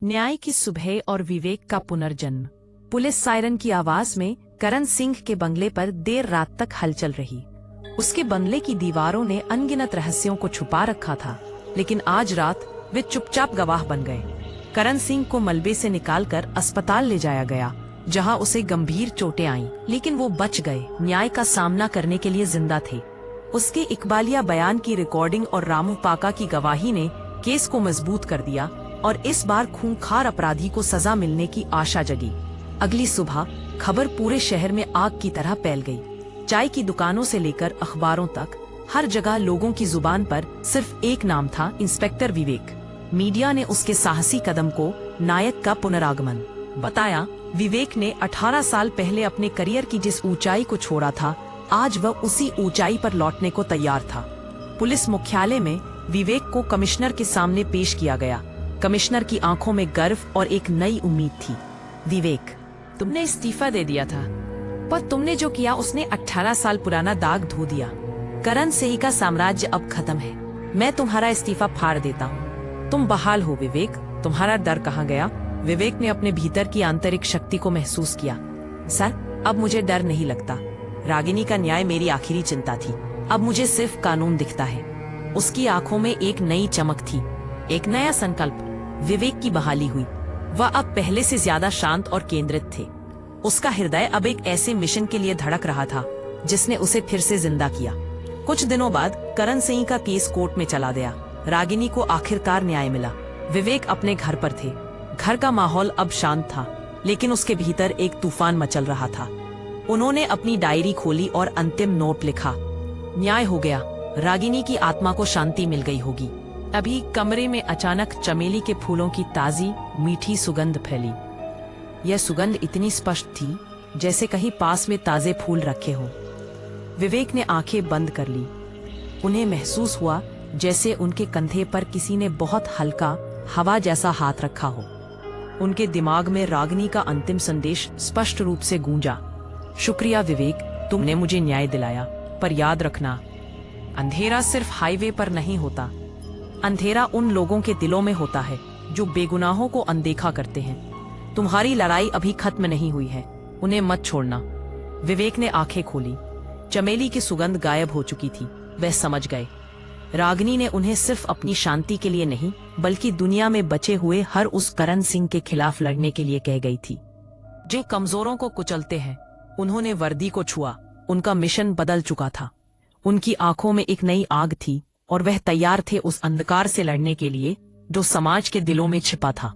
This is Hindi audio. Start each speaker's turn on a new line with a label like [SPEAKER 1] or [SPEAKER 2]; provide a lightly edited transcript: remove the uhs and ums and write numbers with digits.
[SPEAKER 1] न्याय की सुबह और विवेक का पुनर्जन्म। पुलिस सायरन की आवाज में करण सिंह के बंगले पर देर रात तक हलचल रही। उसके बंगले की दीवारों ने अनगिनत रहस्यों को छुपा रखा था, लेकिन आज रात वे चुपचाप गवाह बन गए। करण सिंह को मलबे से निकालकर अस्पताल ले जाया गया, जहां उसे गंभीर चोटें आईं, लेकिन वो बच गए। न्याय का सामना करने के लिए जिंदा थे। उसके इकबालिया बयान की रिकॉर्डिंग और रामू पाका की गवाही ने केस को मजबूत कर दिया और इस बार खूंखार अपराधी को सजा मिलने की आशा जगी। अगली सुबह खबर पूरे शहर में आग की तरह फैल गई। चाय की दुकानों से लेकर अखबारों तक हर जगह लोगों की जुबान पर सिर्फ एक नाम था, इंस्पेक्टर विवेक। मीडिया ने उसके साहसी कदम को नायक का पुनरागमन बताया। विवेक ने 18 साल पहले अपने करियर की जिस ऊंचाई को छोड़ा था, आज वह उसी ऊंचाई पर लौटने को तैयार था। पुलिस मुख्यालय में विवेक को कमिश्नर के सामने पेश किया गया। कमिश्नर की आंखों में गर्व और एक नई उम्मीद थी। विवेक, तुमने इस्तीफा दे दिया था, पर तुमने जो किया उसने 18 साल पुराना दाग धो दिया। करण सिंह का साम्राज्य अब खत्म है। मैं तुम्हारा इस्तीफा फाड़ देता हूँ। तुम बहाल हो विवेक। तुम्हारा डर कहाँ गया? विवेक ने अपने भीतर की आंतरिक शक्ति को महसूस किया। सर, अब मुझे डर नहीं लगता। रागिनी का न्याय मेरी आखिरी चिंता थी। अब मुझे सिर्फ कानून दिखता है। उसकी आंखों में एक नई चमक थी, एक नया संकल्प। विवेक की बहाली हुई। वह अब पहले से ज्यादा शांत और केंद्रित थे। उसका हृदय अब एक ऐसे मिशन के लिए धड़क रहा था जिसने उसे फिर से जिंदा किया। कुछ दिनों बाद करण सिंह का केस कोर्ट में चला गया। रागिनी को आखिरकार न्याय मिला। विवेक अपने घर पर थे। घर का माहौल अब शांत था, लेकिन उसके भीतर एक तूफान मचल रहा था। उन्होंने अपनी डायरी खोली और अंतिम नोट लिखा। न्याय हो गया। रागिनी की आत्मा को शांति मिल गई होगी। अभी कमरे में अचानक चमेली के फूलों की ताजी मीठी सुगंध फैली। यह सुगंध इतनी स्पष्ट थी जैसे कहीं पास में ताजे फूल रखे हों। विवेक ने आंखें बंद कर ली। उन्हें महसूस हुआ जैसे उनके कंधे पर किसी ने बहुत हल्का हवा जैसा हाथ रखा हो। उनके दिमाग में रागिनी का अंतिम संदेश स्पष्ट रूप से गूंजा। शुक्रिया विवेक, तुमने मुझे न्याय दिलाया, पर याद रखना, अंधेरा सिर्फ हाईवे पर नहीं होता। अंधेरा उन लोगों के दिलों में होता है जो बेगुनाहों को अनदेखा करते हैं। तुम्हारी लड़ाई अभी खत्म नहीं हुई है, उन्हें मत छोड़ना। विवेक ने आंखें खोली। चमेली की सुगंध गायब हो चुकी थी। वह समझ गए, रागिनी ने उन्हें सिर्फ अपनी शांति के लिए नहीं, बल्कि दुनिया में बचे हुए हर उस करण सिंह के खिलाफ लड़ने के लिए कह गई थी जो कमजोरों को कुचलते हैं। उन्होंने वर्दी को छुआ। उनका मिशन बदल चुका था। उनकी आंखों में एक नई आग थी और वह तैयार थे उस अंधकार से लड़ने के लिए जो समाज के दिलों में छिपा था।